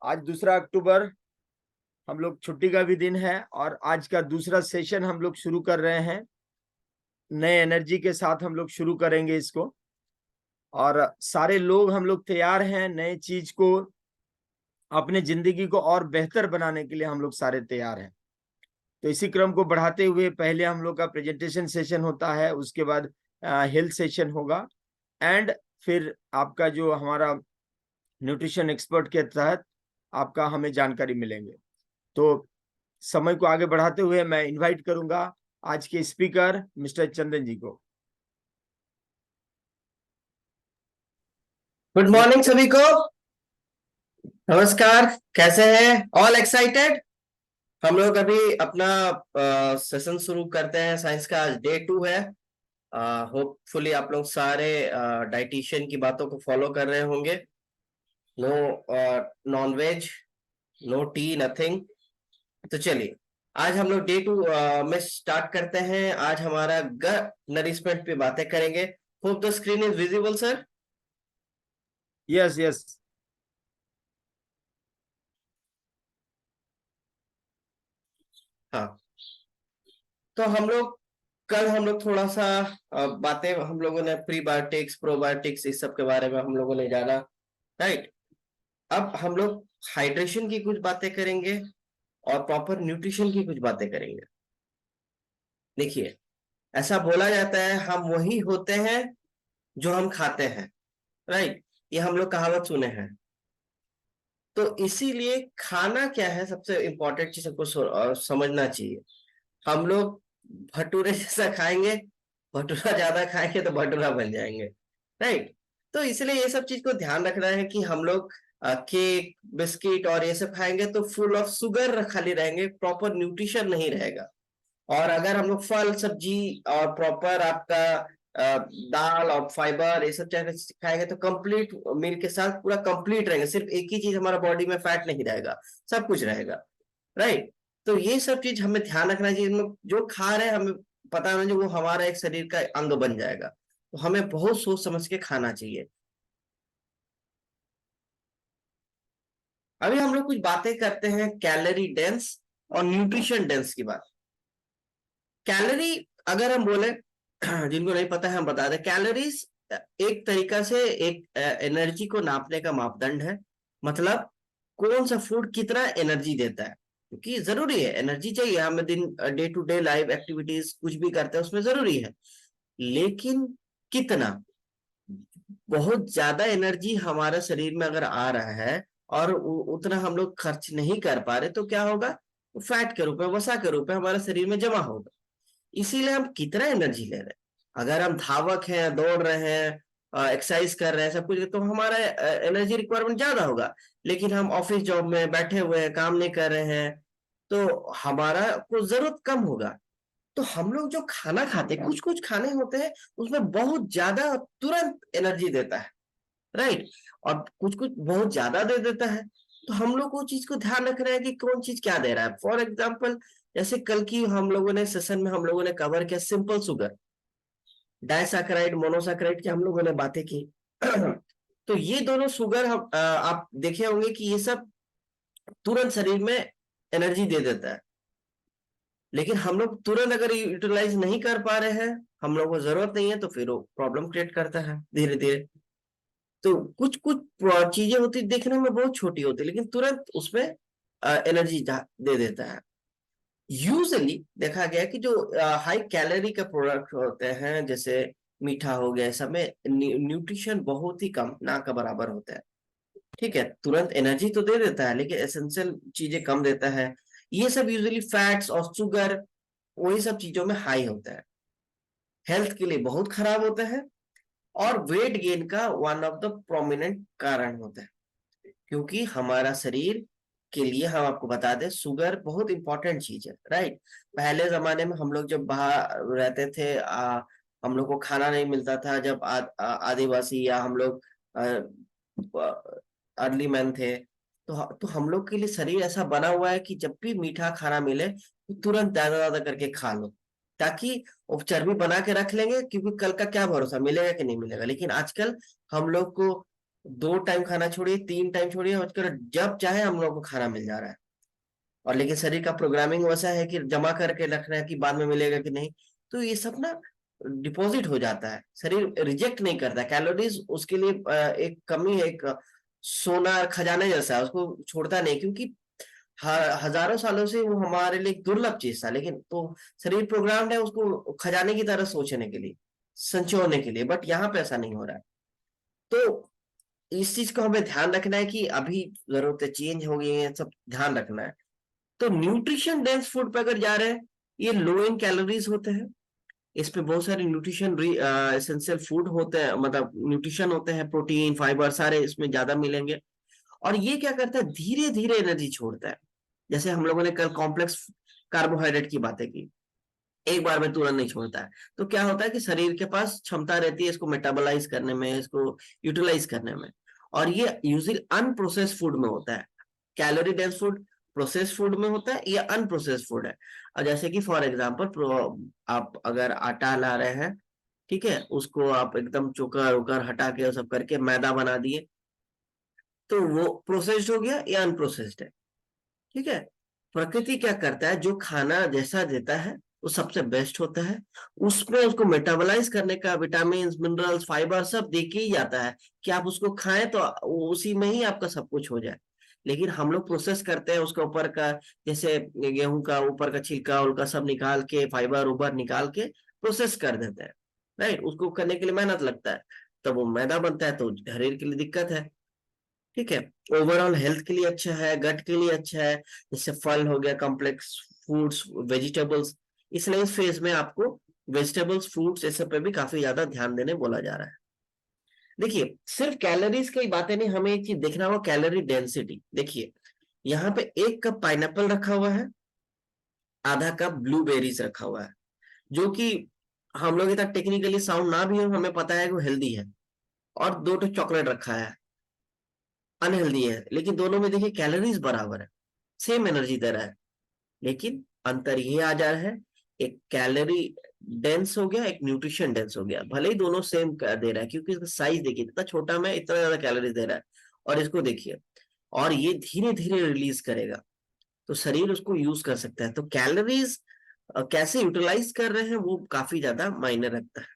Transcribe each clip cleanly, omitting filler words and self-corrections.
आज 2 अक्टूबर, हम लोग छुट्टी का भी दिन है और आज का दूसरा सेशन हम लोग शुरू कर रहे हैं। नए एनर्जी के साथ हम लोग शुरू करेंगे इसको और सारे लोग हम लोग तैयार हैं नए चीज को, अपने जिंदगी को और बेहतर बनाने के लिए हम लोग सारे तैयार हैं। तो इसी क्रम को बढ़ाते हुए पहले हम लोग का प्रेजेंटेशन सेशन होता है, उसके बाद हेल्थ सेशन होगा एंड फिर आपका जो हमारा न्यूट्रिशन एक्सपर्ट के तहत आपका हमें जानकारी मिलेंगे। तो समय को आगे बढ़ाते हुए मैं इनवाइट करूंगा आज के स्पीकर मिस्टर चंदन जी को। गुड मॉर्निंग सभी को। नमस्कार। कैसे हैं? All excited? हम लोग अभी अपना सेशन शुरू करते हैं। साइंस का आज डे 2 है। होपफुली आप लोग सारे डाइटिशियन की बातों को फॉलो कर रहे होंगे। No non veg, no tea, nothing. तो चलिए आज हम लोग डे 2 में स्टार्ट करते हैं। आज हमारा गट नरिशमेंट पे बातें करेंगे। Hope the screen is visible sir. Yes yes. हाँ, तो हम लोग थोड़ा सा बातें हम लोगों ने प्रीबायोटिक्स प्रोबायोटिक्स इस सब के बारे में हम लोगों ने जाना। राइट। अब हम लोग हाइड्रेशन की कुछ बातें करेंगे और प्रॉपर न्यूट्रिशन की कुछ बातें करेंगे। देखिए, ऐसा बोला जाता है हम वही होते हैं जो हम खाते हैं। राइट। ये हम लोग कहावत सुने हैं। तो इसीलिए खाना क्या है सबसे इंपॉर्टेंट चीज सबको समझना चाहिए। हम लोग भटूरे जैसा खाएंगे, भटूरा ज्यादा खाएंगे तो भटूरा बन जाएंगे। राइट। तो इसलिए ये सब चीज को ध्यान रखना है कि हम लोग केक बिस्किट और ये सब खाएंगे तो फुल ऑफ शुगर खाली रहेंगे, प्रॉपर न्यूट्रिशन नहीं रहेगा। और अगर हम लोग फल सब्जी और प्रॉपर आपका दाल और फाइबर ये सब चीज खाएंगे तो कंप्लीट मील के साथ पूरा कंप्लीट रहेंगे। सिर्फ एक ही चीज हमारा बॉडी में फैट नहीं रहेगा, सब कुछ रहेगा। राइट। तो ये सब चीज हमें ध्यान रखना चाहिए। हम लोग जो खा रहे हैं हमें पता नहीं जो वो हमारा एक शरीर का अंग बन जाएगा। तो हमें बहुत सोच समझ के खाना चाहिए। अभी हम लोग कुछ बातें करते हैं कैलोरी डेंस और न्यूट्रिशन डेंस की बात। कैलोरी अगर हम बोले जिनको नहीं पता है हम बता दें। कैलोरीज एक तरीका से एक एनर्जी को नापने का मापदंड है। मतलब कौन सा फूड कितना एनर्जी देता है, क्योंकि जरूरी है, एनर्जी चाहिए हमें। दिन day to day life activities कुछ भी करते हैं उसमें जरूरी है, लेकिन कितना। बहुत ज्यादा एनर्जी हमारे शरीर में अगर आ रहा है और उतना हम लोग खर्च नहीं कर पा रहे तो क्या होगा? फैट के रूप में, वसा के रूप में हमारे शरीर में जमा होगा। इसीलिए हम कितना एनर्जी ले रहे हैं। अगर हम धावक हैं, दौड़ रहे हैं, एक्सरसाइज कर रहे हैं, सब कुछ, तो हमारा एनर्जी रिक्वायरमेंट ज्यादा होगा। लेकिन हम ऑफिस जॉब में बैठे हुए हैं, काम नहीं कर रहे हैं, तो हमारा को जरूरत कम होगा। तो हम लोग जो खाना खाते हैं, कुछ कुछ खाने होते हैं उसमें बहुत ज्यादा तुरंत एनर्जी देता है। राइट। और कुछ कुछ बहुत ज्यादा दे देता है। तो हम लोग को चीज को ध्यान रखना है कि कौन चीज क्या दे रहा है। फॉर एग्जाम्पल, जैसे कल की हम लोगों ने सेशन में हम लोगों ने कवर किया सिंपल शुगर, डायसैकेराइड, मोनोसैकेराइड की हम लोगों ने बातें की। तो ये दोनों शुगर हम आप देखे होंगे कि ये सब तुरंत शरीर में एनर्जी दे देता है। लेकिन हम लोग तुरंत अगर यूटिलाइज नहीं कर पा रहे हैं, हम लोग को जरूरत नहीं है, तो फिर वो प्रॉब्लम क्रिएट करता है धीरे धीरे। तो कुछ कुछ चीजें होती देखने में बहुत छोटी होती लेकिन तुरंत उसमें एनर्जी दे देता है। यूजुअली देखा गया कि जो हाई कैलोरी के प्रोडक्ट होते हैं, जैसे मीठा हो गया, सब में न्यूट्रिशन बहुत ही कम, ना का बराबर होता है। ठीक है, तुरंत एनर्जी तो दे देता है लेकिन एसेंशियल चीजें कम देता है। ये सब यूजुअली फैट्स और शुगर वही सब चीजों में हाई होता है। हेल्थ के लिए बहुत खराब होता है और वेट गेन का वन ऑफ द प्रोमिनेंट कारण होता है। क्योंकि हमारा शरीर के लिए हम आपको बता दें, शुगर बहुत इंपॉर्टेंट चीज है। राइट। पहले जमाने में हम लोग जब बाहर रहते थे, हम लोग को खाना नहीं मिलता था। जब आदिवासी या हम लोग अर्ली मैन थे, तो हम लोग के लिए शरीर ऐसा बना हुआ है कि जब भी मीठा खाना मिले तो तुरंत ज्यादा ज्यादा करके खा लो, ताकि वो चर्बी बना के रख लेंगे, क्योंकि कल का क्या भरोसा, मिलेगा कि नहीं मिलेगा। लेकिन आजकल हम लोग को 2 टाइम खाना छोड़िए, 3 टाइम छोड़िए, और जब चाहे हम लोग को खाना मिल जा रहा है। और लेकिन शरीर का प्रोग्रामिंग वैसा है कि जमा करके रख रहा है कि बाद में मिलेगा कि नहीं। तो ये सब ना डिपॉजिट हो जाता है, शरीर रिजेक्ट नहीं करता। कैलोरीज उसके लिए एक कमी है, एक सोना खजाने जैसा है, उसको छोड़ता नहीं, क्योंकि हजारों सालों से वो हमारे लिए एक दुर्लभ चीज था। लेकिन तो शरीर प्रोग्राम्ड है उसको खजाने की तरह सोचने के लिए, संजोने के लिए। बट यहाँ पे ऐसा नहीं हो रहा है। तो इस चीज को हमें ध्यान रखना है कि अभी जरूरतें चेंज हो गई हैं, सब ध्यान रखना है। तो न्यूट्रिशन डेंस फूड पे अगर जा रहे हैं, ये लो इन कैलोरीज होते हैं। इस पे बहुत सारे न्यूट्रिशन एसेंशियल फूड होते हैं, मतलब न्यूट्रिशन होते हैं, प्रोटीन फाइबर सारे इसमें ज्यादा मिलेंगे। और ये क्या करता है, धीरे धीरे एनर्जी छोड़ता है। जैसे हम लोगों ने कल कॉम्प्लेक्स कार्बोहाइड्रेट की बातें की, एक बार में तुरंत नहीं छोड़ता है। तो क्या होता है कि शरीर के पास क्षमता रहती है इसको मेटाबोलाइज करने में, इसको यूटिलाइज करने में। और ये यूजली अनप्रोसेस्ड फूड में होता है। Calorie dense food processed food में होता है या अनप्रोसेस्ड फूड है। और जैसे कि फॉर एग्जांपल आप अगर आटा ला रहे हैं, ठीक है, उसको आप एकदम चोकर उकर हटा के सब करके मैदा बना दिए, तो वो प्रोसेस्ड हो गया या अनप्रोसेस्ड है। ठीक है। प्रकृति क्या करता है, जो खाना जैसा देता है वो सबसे बेस्ट होता है। उसमें उसको मेटाबोलाइज करने का विटामिन मिनरल्स फाइबर सब दे के ही जाता है कि आप उसको खाएं तो उसी में ही आपका सब कुछ हो जाए। लेकिन हम लोग प्रोसेस करते हैं उसका ऊपर का, जैसे गेहूं का ऊपर का छिलका उलका सब निकाल के, फाइबर उबर निकाल के प्रोसेस कर देते हैं। राइट, उसको करने के लिए मेहनत लगता है, तब वो मैदा बनता है, तो शरीर के लिए दिक्कत है। ठीक है। ओवरऑल हेल्थ के लिए अच्छा है, गट के लिए अच्छा है। जैसे फल हो गया, कॉम्प्लेक्स फूड्स, वेजिटेबल्स। इसलिए इस फेज में आपको वेजिटेबल्स फ्रूट्स ऐसे पे भी काफी ज्यादा ध्यान देने बोला जा रहा है। देखिए, सिर्फ कैलोरीज की बातें नहीं, हमें एक चीज देखना होगा, कैलोरी डेंसिटी। देखिए, यहाँ पे 1 कप पाइनएप्पल रखा हुआ है, आधा कप ब्लूबेरीज रखा हुआ है, जो कि हम लोग इतना टेक्निकली साउंड ना भी हो, हमें पता है कि वो हेल्दी है। और 2 तो चॉकलेट रखा है, अनहेल्दी है, लेकिन दोनों में देखिए कैलोरीज बराबर है, सेम एनर्जी दे रहा है। लेकिन अंतर ये आ जा रहा है, एक कैलोरी डेंस हो गया, एक न्यूट्रिशन डेंस हो गया। भले ही दोनों सेम दे रहा है, क्योंकि इसका साइज देखिए इतना छोटा में इतना ज्यादा कैलोरीज दे रहा है। और इसको देखिए, और ये धीरे धीरे रिलीज करेगा, तो शरीर उसको यूज कर सकता है। तो कैलोरीज कैसे यूटिलाइज कर रहे हैं वो काफी ज्यादा मायने रखता है।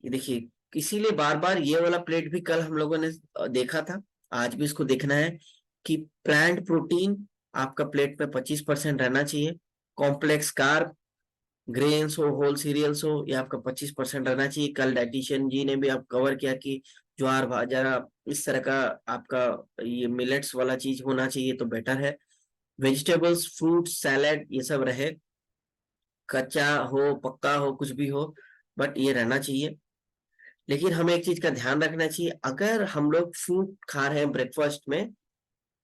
ये देखिए, इसीलिए बार बार ये वाला प्लेट भी कल हम लोगों ने देखा था, आज भी इसको देखना है कि प्लांट प्रोटीन आपका प्लेट में 25% रहना चाहिए। कॉम्प्लेक्स कार्ब, ग्रेन्स हो, होल सीरियल्स हो, ये आपका 25% रहना चाहिए। कल डाइटिशियन जी ने भी आप कवर किया कि ज्वार बाजरा इस तरह का आपका ये मिलेट्स वाला चीज होना चाहिए, तो बेटर है। वेजिटेबल्स, फ्रूट, सैलेड ये सब रहे, कच्चा हो पक्का हो कुछ भी हो, बट ये रहना चाहिए। लेकिन हमें एक चीज का ध्यान रखना चाहिए, अगर हम लोग फ्रूट खा रहे हैं ब्रेकफास्ट में,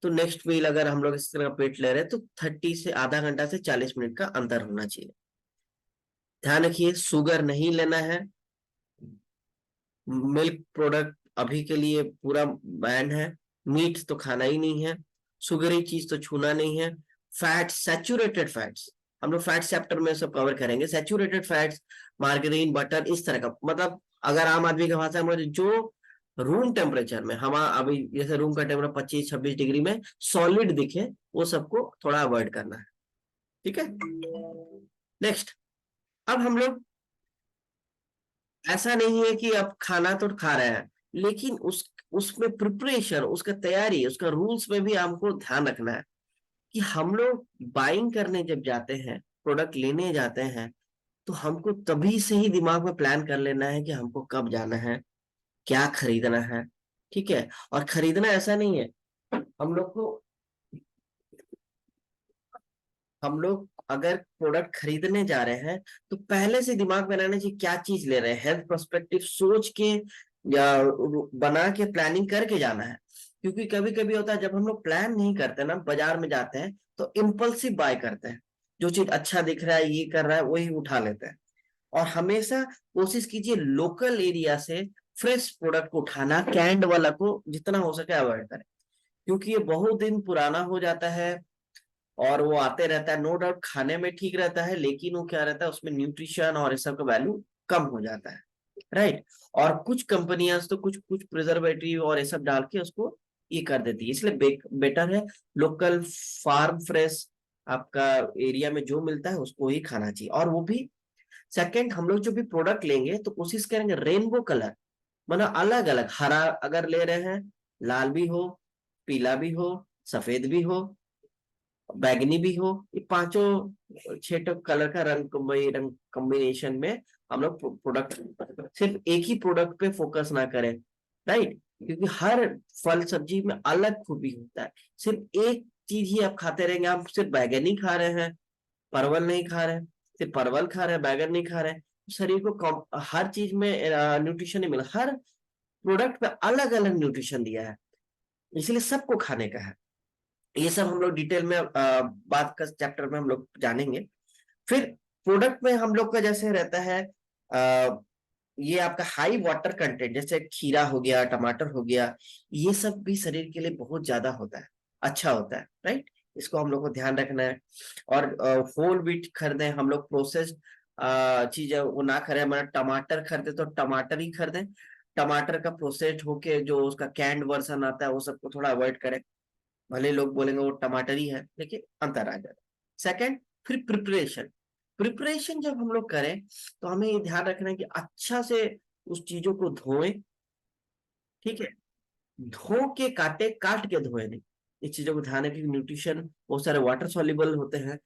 तो नेक्स्ट मील अगर हम लोग इस तरह का पेट ले रहे हैं, तो 30 से आधा घंटा से 40 मिनट का अंतर होना चाहिए। ध्यान रखिए, शुगर नहीं लेना है, मिल्क प्रोडक्ट अभी के लिए पूरा बैन है, मीट तो खाना ही नहीं है, शुगरी चीज तो छूना नहीं है। फैट, सैचुरेटेड फैट्स, हम लोग फैट चैप्टर में सब कवर करेंगे। सैचुरेटेड फैट्स, मार्गरीन बटर इस तरह का, मतलब अगर आम आदमी की भाषा में, जो रूम टेम्परेचर में हम अभी जैसे रूम का टेम्परेचर 25-26 डिग्री में सॉलिड दिखे, वो सबको थोड़ा अवॉइड करना है। ठीक है। नेक्स्ट, अब हम लोग, ऐसा नहीं है कि अब खाना तो खा रहे हैं, लेकिन उसमें प्रिपरेशन, उसका तैयारी, उसका रूल्स में भी हमको ध्यान रखना है कि हम लोग बाइंग करने जब जाते हैं, प्रोडक्ट लेने जाते हैं, तो हमको तभी से ही दिमाग में प्लान कर लेना है कि हमको कब जाना है, क्या खरीदना है। ठीक है। और खरीदना ऐसा नहीं है, हम लोग को, हम लोग अगर प्रोडक्ट खरीदने जा रहे हैं, तो पहले से दिमाग में रहना चाहिए क्या चीज ले रहे हैं, हेल्थ पर्सपेक्टिव सोच के या बना के प्लानिंग करके जाना है। क्योंकि कभी कभी होता है जब हम लोग प्लान नहीं करते ना, बाजार में जाते हैं तो इम्पल्सिव बाय करते हैं, जो चीज अच्छा दिख रहा है, ये कर रहा है, वही उठा लेते हैं। और हमेशा कोशिश कीजिए लोकल एरिया से फ्रेश प्रोडक्ट को उठाना, कैंड वाला को जितना हो सके अवॉइड करें, क्योंकि ये बहुत दिन पुराना हो जाता है और वो आते रहता है। नो डाउट खाने में ठीक रहता है, लेकिन वो क्या रहता है, उसमें न्यूट्रिशन और इस सब का वैल्यू कम हो जाता है। राइट। और कुछ कंपनियां तो कुछ कुछ प्रिजर्वेटिव और ये सब डाल के उसको ये कर देती है, इसलिए बेटर है लोकल फार्म फ्रेश आपका एरिया में जो मिलता है उसको ही खाना चाहिए। और वो भी सेकंड, हम लोग जो भी प्रोडक्ट लेंगे तो कोशिश करेंगे रेनबो कलर, मतलब अलग अलग, हरा अगर ले रहे हैं लाल भी हो, पीला भी हो, सफेद भी हो, बैगनी भी हो, ये पांचों छह कलर का रंग कॉम्बिनेशन में हम लोग प्रोडक्ट, सिर्फ एक ही प्रोडक्ट पे फोकस ना करें, राइट। क्योंकि हर फल सब्जी में अलग खूबी होता है। सिर्फ एक चीज ही आप खाते रहेंगे, आप सिर्फ बैगनी खा रहे हैं, परवल नहीं खा रहे हैं, सिर्फ परवल खा रहे हैं, बैगन नहीं खा रहे हैं, शरीर को हर चीज में न्यूट्रिशन नहीं मिला। हर प्रोडक्ट पे अलग अलग न्यूट्रिशन दिया है, इसलिए सबको खाने का है। ये सब हम लोग डिटेल में बात का चैप्टर में हम लोग जानेंगे। फिर प्रोडक्ट में हम लोग का जैसे रहता है ये आपका हाई वाटर कंटेंट, जैसे खीरा हो गया, टमाटर हो गया, ये सब भी शरीर के लिए बहुत ज्यादा होता है, अच्छा होता है, राइट। इसको हम लोग को ध्यान रखना है। और होल व्हीट खरीदें हम लोग, प्रोसेस्ड चीज वो ना खरीदें। मतलब टमाटर खरीदे तो टमाटर ही खरीदें, टमाटर का प्रोसेस्ड होके जो उसका कैंड वर्जन आता है वो सबको थोड़ा अवॉइड करें। भले लोग बोलेंगे वो टमाटर ही है, लेकिन अंतर आ जाता है। सेकंड, फिर प्रिपरेशन। प्रिपरेशन जब हम लोग करें तो हमें ये ध्यान रखना है कि अच्छा से उस चीजों को धोएं, ठीक है, धो के काटे, काट के धोए नहीं। इस चीजों को ध्यान रखें, न्यूट्रिशन बहुत सारे वाटर सॉल्युबल होते हैं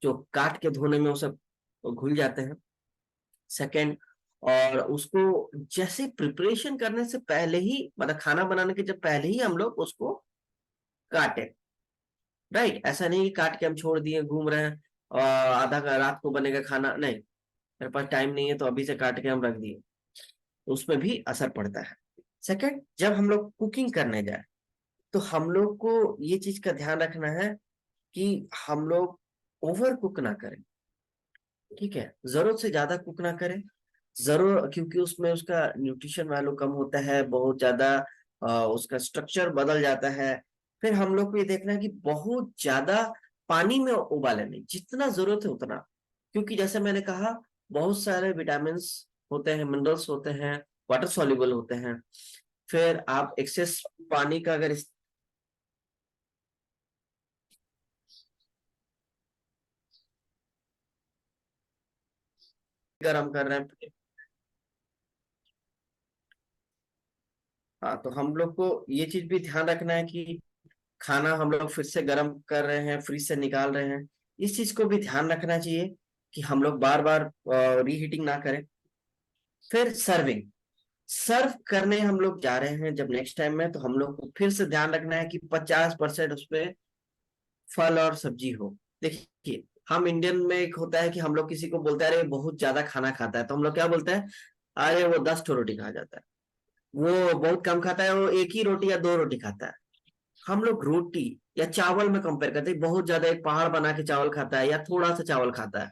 जो काट के धोने में वो सब घुल जाते हैं। सेकंड, और उसको जैसे प्रिपरेशन करने से पहले ही, मतलब खाना बनाने के जब पहले ही हम लोग उसको काटे, राइट। ऐसा नहीं कि काट के हम छोड़ दिए घूम रहे हैं और आधा का रात को बनेगा खाना, नहीं, मेरे पास टाइम नहीं है तो अभी से काट के हम रख दिए, तो उसमें भी असर पड़ता है। सेकंड, जब हम लोग कुकिंग करने जाए तो हम लोग को ये चीज का ध्यान रखना है कि हम लोग ओवर कुक ना करें, ठीक है, जरूरत से ज्यादा कुक ना करें। जरूर, क्योंकि उसमें उसका न्यूट्रिशन वैल्यू कम होता है, बहुत ज्यादा उसका स्ट्रक्चर बदल जाता है। फिर हम लोग को ये देखना है कि बहुत ज्यादा पानी में उबाले नहीं, जितना जरूरत है उतना। क्योंकि जैसे मैंने कहा, बहुत सारे विटामिन होते हैं, मिनरल्स होते हैं, वाटर सॉल्युबल होते हैं। फिर आप एक्सेस पानी का अगर गर्म कर रहे हैं, हाँ, तो हम लोग को ये चीज भी ध्यान रखना है कि खाना हम लोग फिर से गर्म कर रहे हैं, फ्रिज से निकाल रहे हैं, इस चीज को भी ध्यान रखना चाहिए कि हम लोग बार बार रीहीटिंग ना करें। फिर सर्विंग, सर्व करने हम लोग जा रहे हैं जब नेक्स्ट टाइम में, तो हम लोग को फिर से ध्यान रखना है कि 50% उसपे फल और सब्जी हो। देखिए, हम इंडियन में एक होता है कि हम लोग किसी को बोलते हैं अरे ये बहुत ज्यादा खाना खाता है, तो हम लोग क्या बोलते हैं, अरे वो 10 रोटी खा जाता है, वो बहुत कम खाता है, वो एक ही रोटी या 2 रोटी खाता है। हम लोग रोटी या चावल में कंपेयर करते हैं, बहुत ज्यादा एक पहाड़ बना के चावल खाता है या थोड़ा सा चावल खाता है।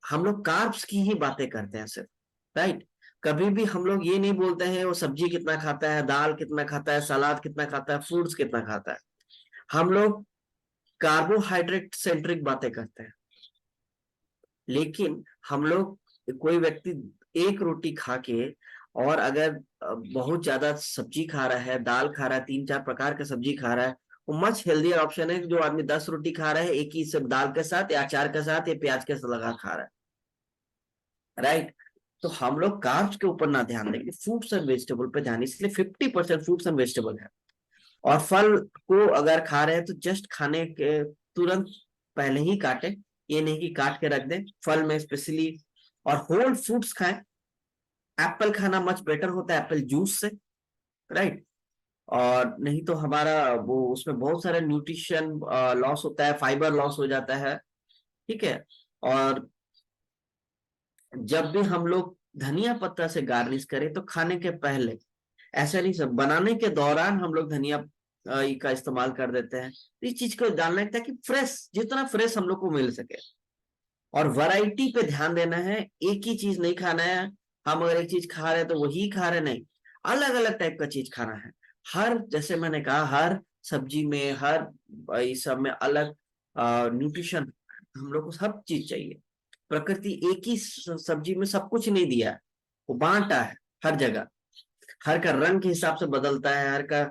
हम लोग कार्ब्स की ही बातें करते हैं सिर्फ, राइट। कभी भी हम लोग ये नहीं बोलते हैं वो सब्जी कितना खाता है, दाल कितना खाता है, सलाद कितना खाता है, फ्रूट्स कितना खाता है। हम लोग कार्बोहाइड्रेट सेंट्रिक बातें करते हैं। लेकिन हम लोग, कोई व्यक्ति एक रोटी खा के और अगर बहुत ज्यादा सब्जी खा रहा है, दाल खा रहा है, 3-4 प्रकार का सब्जी खा रहा है, वो मच हेल्दियर ऑप्शन है जो आदमी 10 रोटी खा रहा है एक ही सब दाल के साथ या अचार के साथ या प्याज के साथ लगा खा रहा है, राइट। तो हम लोग कार्ब्स के ऊपर ना ध्यान देंगे, फ्रूट्स एंड वेजिटेबल पे ध्यान, इसलिए 50% फ्रूट्स एंड वेजिटेबल है। और फल को अगर खा रहे हैं तो जस्ट खाने के तुरंत पहले ही काटे, ये नहीं कि काट के रख दें, फल में स्पेशली। और होल फ्रूट्स खाएं, एप्पल खाना मच बेटर होता है एप्पल जूस से, राइट। और नहीं तो हमारा वो उसमें बहुत सारा न्यूट्रिशन लॉस होता है, फाइबर लॉस हो जाता है, ठीक है। और जब भी हम लोग धनिया पत्ता से गार्निश करें तो खाने के पहले, ऐसा नहीं, सब बनाने के दौरान हम लोग धनिया का इस्तेमाल कर देते हैं। तो इस चीज को जानना है कि फ्रेश, जितना फ्रेश हम लोग को मिल सके। और वैरायटी पे ध्यान देना है, एक ही चीज नहीं खाना है। हम अगर एक चीज खा रहे हैं तो वही खा रहे नहीं, अलग अलग टाइप का चीज खाना है। हर, जैसे मैंने कहा, हर सब्जी में, हर इस सब में अलग न्यूट्रिशन, हम लोग को सब चीज चाहिए। प्रकृति एक ही सब्जी में सब कुछ नहीं दिया है, वो बांटा है। हर जगह, हर का रंग के हिसाब से बदलता है, हर का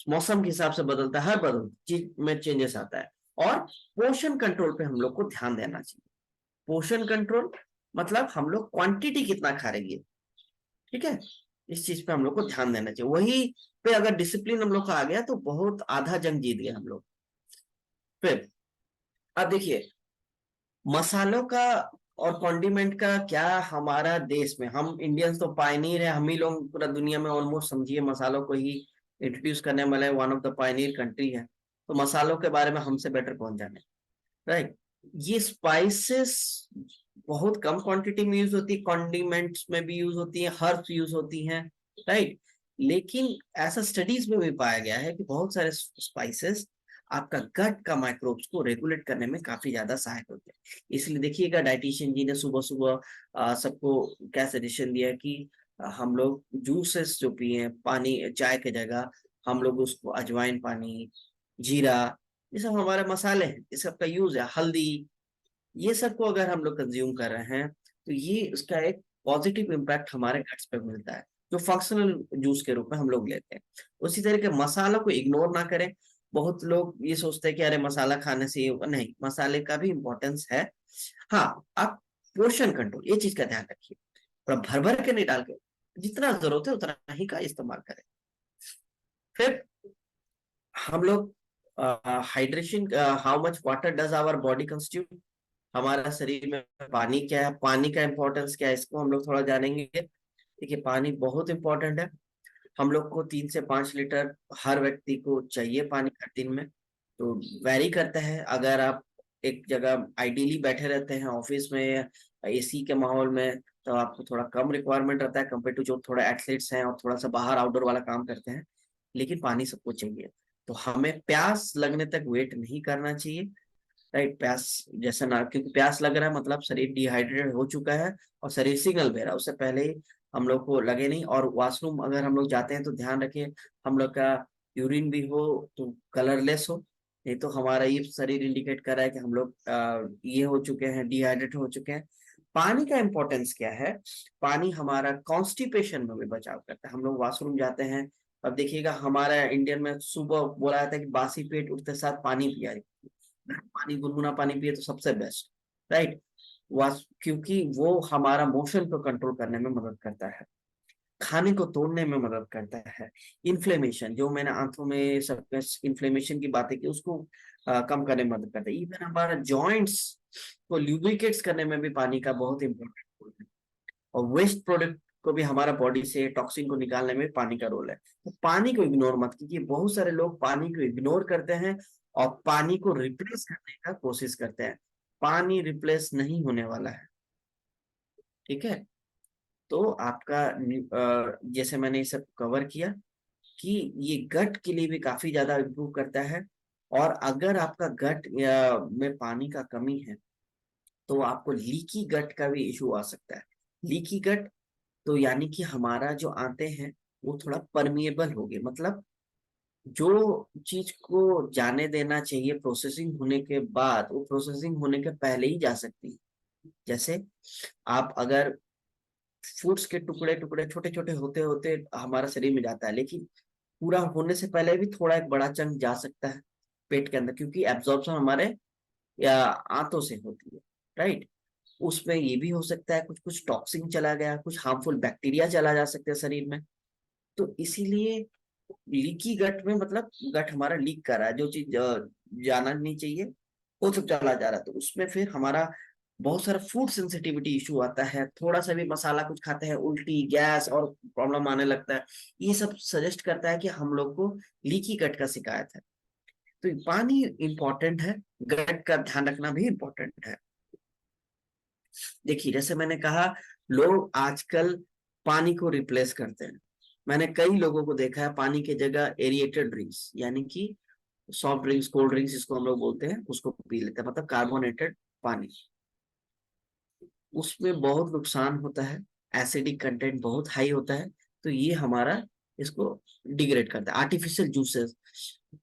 मौसम के हिसाब से बदलता है, हर बदल चीज में चेंजेस आता है। और पोषण कंट्रोल पे हम लोग को ध्यान देना चाहिए। पोषण कंट्रोल मतलब हम लोग क्वांटिटी कितना खा रही है, ठीक है, इस चीज पे हम लोग को ध्यान देना चाहिए। वही पे अगर डिसिप्लिन हम लोग का आ गया तो बहुत आधा जंग जीत गए हम लोग। फिर अब देखिए, मसालों का और कॉन्डिमेंट का क्या, हमारा देश में हम इंडियंस तो पायनियर है, हम ही लोग पूरा दुनिया में ऑलमोस्ट समझिए मसालों को ही इंट्रोड्यूस करने वाले one of the Pioneer country है। तो मसालों के बारे में हमसे बेटर कौन जाने, राइट। ये स्पाइसेस बहुत कम क्वांटिटी में यूज होती है, कॉन्डिमेंट्स में भी यूज होती है, हर्ब्स यूज होती हैं, राइट। लेकिन ऐसा स्टडीज में भी पाया गया है कि बहुत सारे स्पाइसेस आपका गट का माइक्रोब्स को रेगुलेट करने में काफी ज्यादा सहायक होते हैं। इसलिए देखिएगा डाइटिशियन जी ने सुबह सुबह सबको क्या सजेशन दिया है कि हम लोग जूसेस जो पिए, पानी चाय के जगह हम लोग उसको अजवाइन पानी, जीरा, ये सब हमारे मसाले हैं, इस सब का यूज है, हल्दी, ये सब को अगर हम लोग कंज्यूम कर रहे हैं तो ये उसका एक पॉजिटिव इम्पैक्ट हमारे गट्स पे मिलता है, जो फंक्शनल जूस के रूप में हम लोग लेते हैं। उसी तरीके मसालों को इग्नोर ना करें। बहुत लोग ये सोचते हैं कि अरे मसाला खाने से ये होगा, नहीं, मसाले का भी इम्पोर्टेंस है। हाँ, आप पोषण कंट्रोल ये चीज का ध्यान रखिए, और भर भर के नहीं डाल के, जितना जरूरत है उतना ही का इस्तेमाल करें। फिर हम लोग hydration, how much water does our body constitute, हमारा शरीर में पानी क्या है, पानी का इंपॉर्टेंस क्या है, इसको हम लोग थोड़ा जानेंगे। देखिए, पानी बहुत इंपॉर्टेंट है। हम लोग को 3 से 5 लीटर हर व्यक्ति को चाहिए पानी हर दिन में। तो वैरी करता है, अगर आप एक जगह आइडियली बैठे रहते हैं ऑफिस में या एसी के माहौल में, तो आपको थोड़ा कम रिक्वायरमेंट रहता है कंपेयर टू जो थोड़ा एथलीट्स हैं और थोड़ा सा बाहर आउटडोर वाला काम करते हैं। लेकिन पानी सबको चाहिए। तो हमें प्यास लगने तक वेट नहीं करना चाहिए, राइट। प्यास जैसे ना, क्योंकि प्यास लग रहा है मतलब शरीर डिहाइड्रेटेड हो चुका है और शरीर सिग्नल दे रहा है, उससे पहले ही हम लोग को लगे नहीं। और वॉशरूम अगर हम लोग जाते हैं तो ध्यान रखिए हम लोग का यूरिन भी हो तो कलरलेस हो, नहीं तो हमारा ये शरीर इंडिकेट कर रहा है कि हम लोग ये हो चुके हैं, डिहाइड्रेट हो चुके हैं। पानी का इंपॉर्टेंस क्या है, पानी हमारा कॉन्स्टिपेशन में भी बचाव करता है। हम लोग वॉशरूम जाते हैं, अब देखिएगा हमारा इंडियन में सुबह बोला जाता है कि बासी पेट उठते साथ पानी पिया, पानी, गुनगुना पानी पिए तो सबसे बेस्ट, राइट। क्योंकि वो हमारा मोशन को कंट्रोल करने में मदद करता है, खाने को तोड़ने में मदद करता है, इन्फ्लेमेशन, जो मैंने आंतों में सब इन्फ्लेमेशन की बातें की उसको कम करने में मदद करता है। इवन हमारा जॉइंट्स को ल्यूब्रिकेट्स करने में भी पानी का बहुत इंपॉर्टेंट रोल है। और वेस्ट प्रोडक्ट को भी हमारा बॉडी से टॉक्सिन को निकालने में पानी का रोल है। तो पानी को इग्नोर मत कीजिए। बहुत सारे लोग पानी को इग्नोर करते हैं और पानी को रिप्लेस करने का कोशिश करते हैं। पानी रिप्लेस नहीं होने वाला है, ठीक है। तो आपका जैसे मैंने ये सब कवर किया कि ये गट के लिए भी काफी ज्यादा इम्प्रूव करता है। और अगर आपका गट में पानी का कमी है तो आपको लीकी गट का भी इशू आ सकता है। लीकी गट तो यानी कि हमारा जो आंते हैं वो थोड़ा परमिएबल हो गए, मतलब जो चीज को जाने देना चाहिए प्रोसेसिंग होने के बाद, वो प्रोसेसिंग होने के पहले ही जा सकती है। जैसे आप अगर फूड्स के टुकड़े टुकड़े छोटे छोटे होते होते हमारा शरीर में जाता है, लेकिन पूरा होने से पहले भी थोड़ा एक बड़ा चंक जा सकता है पेट के अंदर, क्योंकि एब्जॉर्प्शन हमारे या आंतों से होती है, राइट। उसमें ये भी हो सकता है कुछ कुछ टॉक्सिन चला गया, कुछ हार्मफुल बैक्टीरिया चला जा सकता है शरीर में। तो इसीलिए लीकी गट में मतलब गट हमारा लीक कर रहा है, जो चीज जाना नहीं चाहिए वो सब चला जा रहा है। तो उसमें फिर हमारा बहुत सारा फूड सेंसिटिविटी इशू आता है, थोड़ा सा भी मसाला कुछ खाते हैं उल्टी, गैस और प्रॉब्लम आने लगता है। ये सब सजेस्ट करता है कि हम लोग को लीकी गट का शिकायत है। तो पानी इंपॉर्टेंट है, गट का ध्यान रखना भी इंपॉर्टेंट है। देखिए, जैसे मैंने कहा, लोग आजकल पानी को रिप्लेस करते हैं। मैंने कई लोगों को देखा है पानी के जगह एरिएटेड ड्रिंक्स, यानी कि सॉफ्ट ड्रिंक्स, कोल्ड ड्रिंक्स जिसको हम लोग बोलते हैं, उसको पी लेते हैं, मतलब कार्बोनेटेड पानी। उसमें बहुत नुकसान होता है, एसिडिक कंटेंट बहुत हाई होता है। तो ये हमारा इसको डिग्रेड करता है। आर्टिफिशियल जूसेस,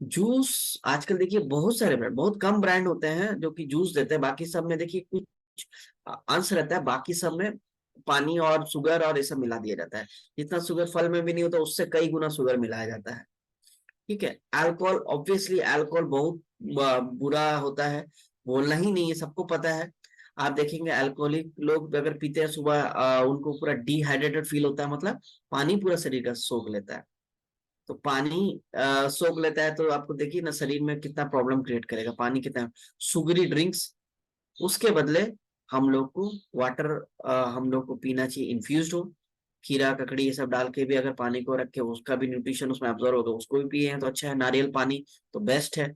जूस आजकल देखिए बहुत सारे ब्रांड, बहुत कम ब्रांड होते हैं जो कि जूस देते हैं, बाकी सब में देखिए कुछ अंश रहता है, बाकी सब में पानी और शुगर और ये सब मिला दिया जाता है। जितना शुगर फल में भी नहीं होता उससे कई गुना शुगर मिलाया जाता है। ठीक है। अल्कोहल, ऑब्वियसली अल्कोहल बहुत बुरा होता है, बोलना ही नहीं है, सबको पता है। आप देखेंगे अल्कोहलिक लोग अगर पीते हैं सुबह, उनको पूरा डिहाइड्रेटेड फील होता है, मतलब पानी पूरा शरीर का सोख लेता है। तो पानी सोख लेता है तो आपको देखिए ना शरीर में कितना प्रॉब्लम क्रिएट करेगा पानी कितना। शुगरी ड्रिंक्स, उसके बदले हम लोग को वाटर, हम लोग को पीना चाहिए इन्फ्यूज्ड हो। खीरा ककड़ी ये सब डाल के भी अगर पानी को रख के उसका भी न्यूट्रिशन उसमें अब्जॉर्व होगा, उसको भी पिए हैं तो अच्छा है। नारियल पानी तो बेस्ट है।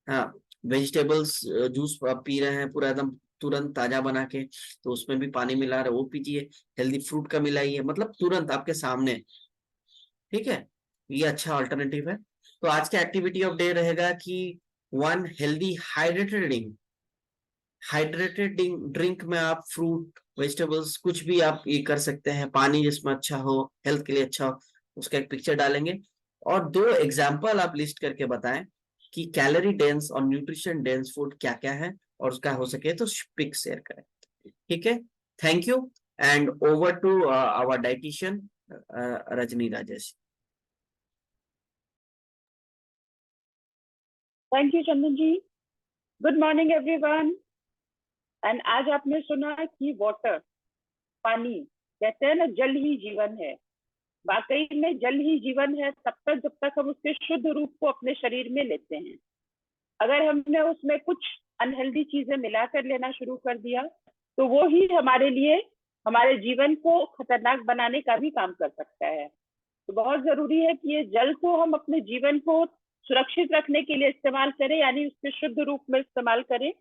हाँ, वेजिटेबल्स जूस आप पी रहे हैं पूरा एकदम तुरंत ताजा बना के, तो उसमें भी पानी मिला रहे, वो पीजिए। हेल्दी फ्रूट का मिलाइए, मतलब तुरंत आपके सामने। ठीक है, ये अच्छा ऑल्टरनेटिव है। तो आज का एक्टिविटी ऑफ डे रहेगा कि one healthy hydrated drink. Hydrated drink में आप फ्रूट वेजिटेबल्स कुछ भी आप ये कर सकते हैं, पानी जिसमें अच्छा हो, हेल्थ के लिए अच्छा हो, उसका एक पिक्चर डालेंगे। और दो एग्जाम्पल आप लिस्ट करके बताएं कि कैलोरी डेंस और न्यूट्रिशन डेंस फूड क्या क्या है, और उसका हो सके तो पिक शेयर करें। ठीक है, thank you. And over to our dietitian Rajni Rajesh. Thank you Chandan ji. Good morning everyone. And आज आपने सुना कि वाटर, पानी, कहते हैं ना जल ही जीवन है। वाकई में जल ही जीवन है तब तक जब तक हम उसके शुद्ध रूप को अपने शरीर में लेते हैं। अगर हमने उसमें कुछ अनहेल्दी चीजें मिलाकर लेना शुरू कर दिया तो वो ही हमारे लिए हमारे जीवन को खतरनाक बनाने का भी काम कर सकता है। तो बहुत जरूरी है कि ये जल को हम अपने जीवन को सुरक्षित रखने के लिए इस्तेमाल करें, यानी उसके शुद्ध रूप में इस्तेमाल करें।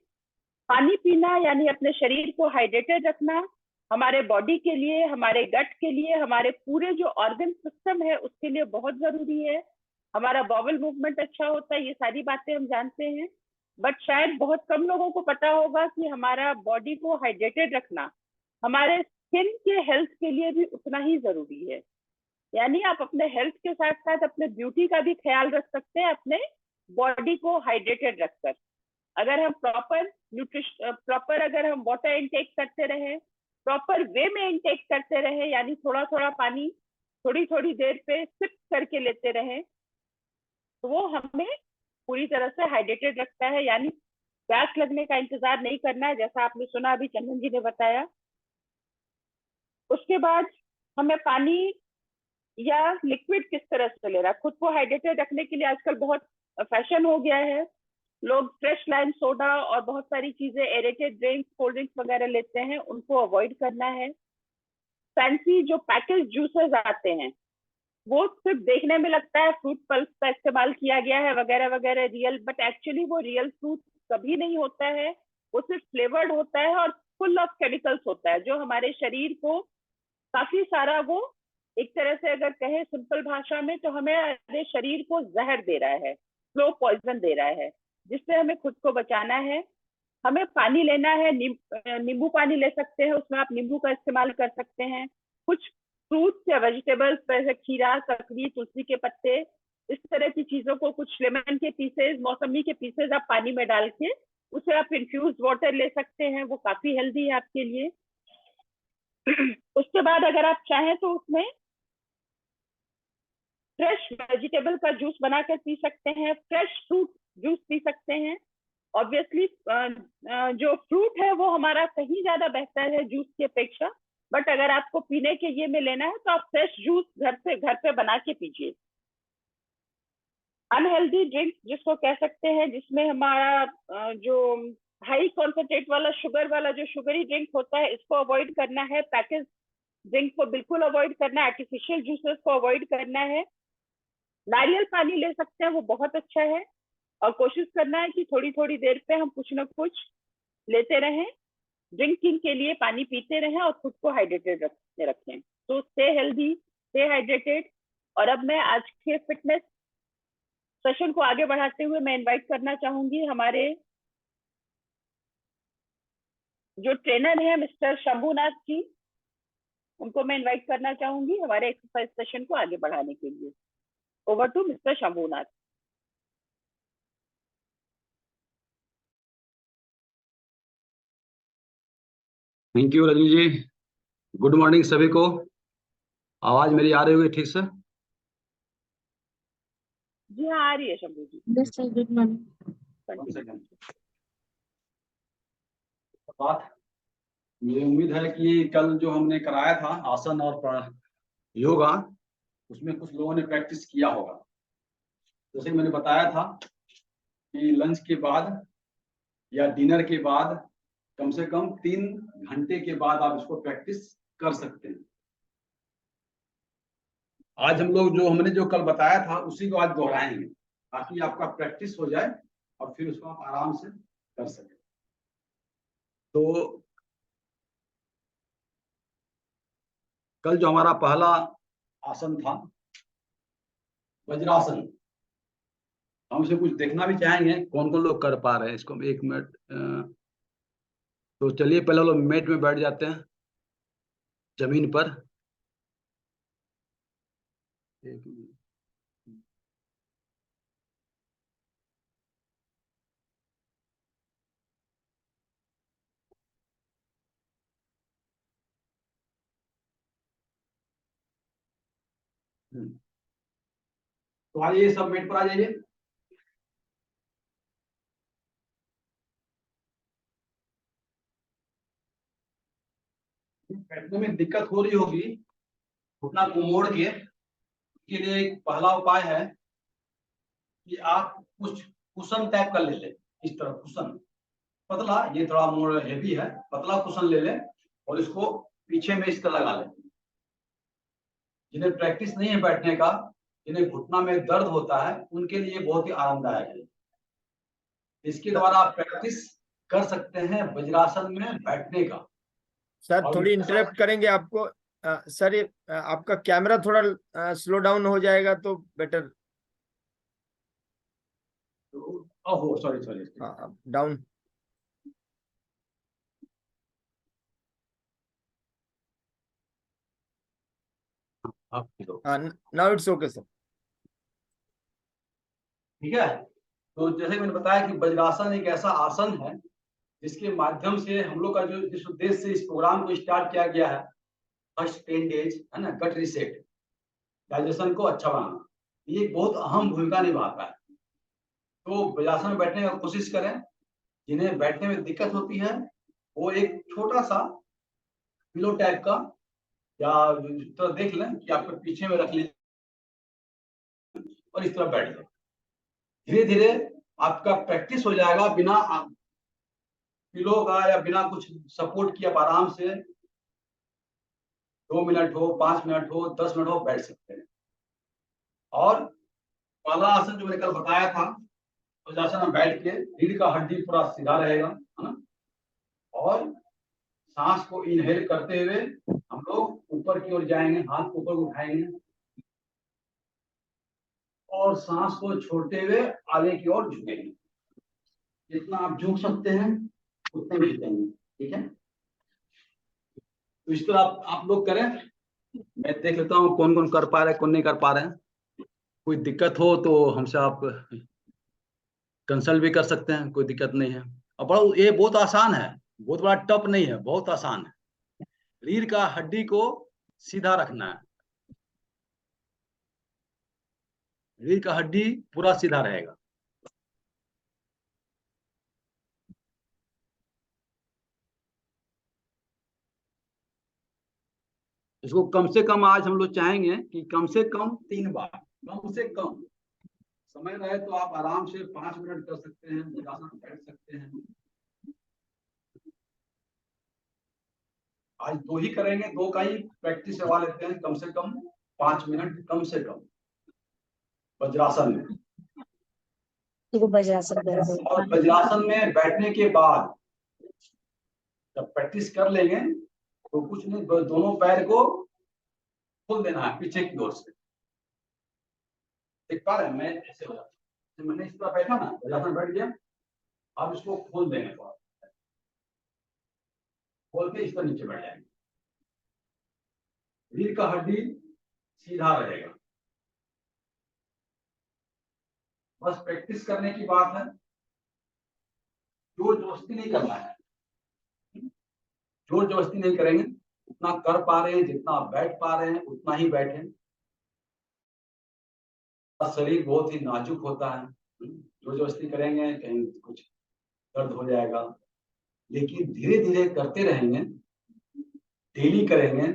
पानी पीना यानी अपने शरीर को हाइड्रेटेड रखना हमारे बॉडी के लिए, हमारे गट के लिए, हमारे पूरे जो ऑर्गन सिस्टम है उसके लिए बहुत जरूरी है। हमारा बॉवल मूवमेंट अच्छा होता है, ये सारी बातें हम जानते हैं। बट शायद बहुत कम लोगों को पता होगा कि हमारा बॉडी को हाइड्रेटेड रखना हमारे स्किन के हेल्थ के लिए भी उतना ही जरूरी है। यानी आप अपने हेल्थ के साथ साथ अपने ब्यूटी का भी ख्याल रख सकते हैं अपने बॉडी को हाइड्रेटेड रखकर। अगर हम प्रॉपर अगर हम वाटर इनटेक करते रहे, प्रॉपर वे में इनटेक करते रहे, यानी थोड़ा थोड़ा पानी थोड़ी थोड़ी देर पे सिप करके लेते रहे, तो वो हमें पूरी तरह से हाइड्रेटेड रखता है। यानी प्यास लगने का इंतजार नहीं करना है, जैसा आपने सुना अभी चंदन जी ने बताया। उसके बाद हमें पानी या लिक्विड किस तरह से ले रहा है, खुद को हाइड्रेटेड रखने के लिए आजकल बहुत फैशन हो गया है। लोग फ्रेश लाइम सोडा और बहुत सारी चीजें, एरेटेड ड्रिंक्स, कोल्ड ड्रिंक्स वगैरह लेते हैं, उनको अवॉइड करना है। फैंसी जो पैकेज जूसेस आते हैं वो सिर्फ देखने में लगता है फ्रूट पल्प का इस्तेमाल किया गया है वगैरह वगैरह, रियल, बट एक्चुअली वो रियल फ्रूट कभी नहीं होता है। वो सिर्फ फ्लेवर्ड होता है और फुल ऑफ केमिकल्स होता है, जो हमारे शरीर को काफी सारा, वो एक तरह से अगर कहें सिंपल भाषा में तो हमें शरीर को जहर दे रहा है, स्लो पॉइजन दे रहा है, जिससे हमें खुद को बचाना है। हमें पानी लेना है, नींबू पानी ले सकते हैं, उसमें आप नींबू का इस्तेमाल कर सकते हैं। कुछ फ्रूट्स या वेजिटेबल्स जैसे खीरा, ककड़ी, तुलसी के पत्ते, इस तरह की चीजों को, कुछ लेमन के पीसेज, मौसमी के पीसेज आप पानी में डाल के उसे आप इन्फ्यूज वाटर ले सकते हैं, वो काफी हेल्दी है आपके लिए। उसके बाद अगर आप चाहें तो उसमें फ्रेश वेजिटेबल का जूस बनाकर पी सकते हैं, फ्रेश फ्रूट जूस पी सकते हैं। ऑब्वियसली जो फ्रूट है वो हमारा कहीं ज्यादा बेहतर है जूस की अपेक्षा, बट अगर आपको पीने के ये में लेना है तो आप फ्रेश जूस घर पे बना के पीजिए। अनहेल्दी ड्रिंक जिसको कह सकते हैं, जिसमें हमारा जो हाई कॉन्सेंट्रेट वाला शुगर वाला जो शुगरी ड्रिंक होता है, इसको अवॉइड करना है। पैकेज ड्रिंक को बिल्कुल अवॉइड करना है, आर्टिफिशियल जूसेस को अवॉइड करना है। नारियल पानी ले सकते हैं, वो बहुत अच्छा है। और कोशिश करना है कि थोड़ी थोड़ी देर पे हम कुछ ना कुछ लेते रहें, ड्रिंकिंग के लिए पानी पीते रहें और खुद को हाइड्रेटेड रखें। तो स्टे हेल्दी, स्टे हाइड्रेटेड। और अब मैं आज के फिटनेस सेशन को आगे बढ़ाते हुए मैं इनवाइट करना चाहूंगी हमारे जो ट्रेनर है मिस्टर शंभुनाथ जी, उनको मैं इनवाइट करना चाहूंगी हमारे एक्सरसाइज सेशन को आगे बढ़ाने के लिए। Over to mister Shambhunath. Thank you Rajni ji. Good morning सभी को। आवाज मेरी आ रही होगी ठीक से? जी हाँ, आ रही है Shambhu ji. Yes sir, good morning. Continue. बात मुझे उम्मीद है कि कल जो हमने कराया था आसन और योगा, उसमें कुछ लोगों ने प्रैक्टिस किया होगा। जैसे कि मैंने बताया था कि लंच के बाद या डिनर के बाद कम से कम 3 घंटे के बाद आप इसको प्रैक्टिस कर सकते हैं। आज हम लोग जो हमने जो कल बताया था उसी को आज दोहराएंगे ताकि आपका प्रैक्टिस हो जाए और फिर उसको आप आराम से कर सकें। तो कल जो हमारा पहला आसन था वज्रासन, हम इसे कुछ देखना भी चाहेंगे कौन कौन लोग कर पा रहे हैं इसको। 1 मिनट। तो चलिए पहले लोग मेट में बैठ जाते हैं, जमीन पर। 1 मिनट। तो आइए सब मेट पर आ जाइए। बैठने में दिक्कत हो रही होगी, घुटना को मोड़ के, इसके लिए एक पहला उपाय है कि आप कुछ कुशन टाइप का ले लें। इस तरह कुशन पतला, ये थोड़ा मोड़ हेवी है, पतला कुशन ले लें और इसको पीछे में इस तरह लगा लें। जिन्हें प्रैक्टिस नहीं है बैठने का, जिन्हें घुटना में दर्द होता है, उनके लिए बहुत ही आरामदायक है। इसके द्वारा आप प्रैक्टिस कर सकते हैं वज्रासन में बैठने का। सर और थोड़ी इंटरप्ट करेंगे आपको। सर ये आपका कैमरा थोड़ा स्लो डाउन हो जाएगा तो बेटर। ओहो सॉरी सॉरी। हाँ, down. Now it's okay sir. ठीक है। तो जैसे मैंने बताया कि वज्रासन एक ऐसा आसन है जिसके माध्यम से हम लोग का जो जिस उद्देश्य से इस प्रोग्राम को स्टार्ट किया गया है, फर्स्ट 10 डेज है ना, गट रीसेट, डाइजेशन को अच्छा बनाना, ये एक बहुत अहम भूमिका निभाता है। तो वज्रासन में बैठने की कोशिश करें। जिन्हें बैठने में दिक्कत होती है वो एक छोटा सा पिलो टाइप का या तो देख लें कि आपके पीछे में रख लीजिए और इस तरह बैठ जाए। धीरे धीरे आपका प्रैक्टिस हो जाएगा, बिना पिलो का या बिना कुछ सपोर्ट किए आप आराम से 2 मिनट हो, 5 मिनट हो, 10 मिनट हो बैठ सकते हैं। और पहला आसन जो मैंने कल बताया था, उस आसन में बैठ के रीढ़ का हड्डी पूरा सीधा रहेगा, है ना। और सांस को इनहेल करते हुए हम लोग ऊपर की ओर जाएंगे, हाथ को ऊपर उठाएंगे और सांस को छोड़ते हुए आगे की ओर झुकेंगे। जितना आप झुक सकते हैं उतने भी झुकेंगे, ठीक है। तो इस तरह आप लोग करें। मैं देख लेता हूँ कौन कौन कर पा रहे हैं, कौन नहीं कर पा रहे हैं। कोई दिक्कत हो तो हमसे आप कंसल्ट भी कर सकते हैं, कोई दिक्कत नहीं है। और बड़ा ये बहुत आसान है, बहुत बड़ा टफ नहीं है, बहुत आसान है। रीढ़ का हड्डी को सीधा रखना है, रीढ़ का हड्डी पूरा सीधा रहेगा। इसको कम से कम आज हम लोग चाहेंगे कि कम से कम 3 बार, कम से कम समय रहे तो आप आराम से 5 मिनट कर सकते हैं, वज्रासन बैठ सकते हैं। आज 2 ही करेंगे, 2 का ही प्रैक्टिस करवा लेते हैं, कम से कम 5 मिनट कम से कम वज्रासन में। और वज्रासन में बैठने के बाद जब प्रैक्टिस कर लेंगे तो कुछ नहीं, दोनों पैर को खोल देना है पीछे की ओर से। देख पा रहे हैं, मैं ऐसे हो जाता, मैंने इस तरह बैठा ना, वज्रासन बैठ गया, अब इसको खोल देंगे, थोड़ा खोल के इस पर नीचे बैठ जाएंगे। रीढ़ का हड्डी सीधा रहेगा। बस प्रैक्टिस करने की बात है, जोर जबरदस्ती नहीं करना है, जोर जबरदस्ती नहीं करेंगे, जितना कर पा रहे हैं, जितना बैठ पा रहे हैं उतना ही बैठे। शरीर बहुत ही नाजुक होता है, जोर जबरदस्ती करेंगे कहीं कुछ दर्द हो जाएगा, लेकिन धीरे धीरे करते रहेंगे, डेली करेंगे।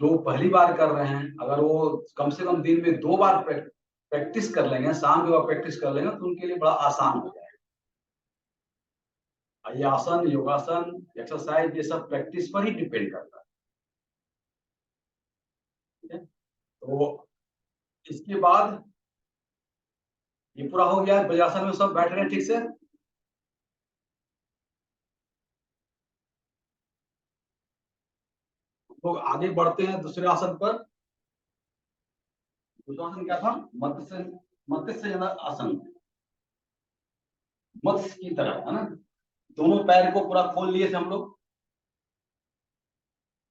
जो पहली बार कर रहे हैं अगर वो कम से कम दिन में 2 बार प्रैक्टिस कर लेंगे, शाम के बाद प्रैक्टिस कर लेंगे तो उनके लिए बड़ा आसान हो जाएगा। ये आसन, योगासन, एक्सरसाइज ये सब प्रैक्टिस पर ही डिपेंड करता है। तो इसके बाद ये पूरा हो गया, वज्रासन में सब बैठ रहे हैं ठीक से। तो आगे बढ़ते हैं दूसरे आसन पर। दूसरा आसन क्या था? मत्स्य आसन, मत्स्य की तरह, है ना। दोनों पैर को पूरा खोल लिए थे हम लोग,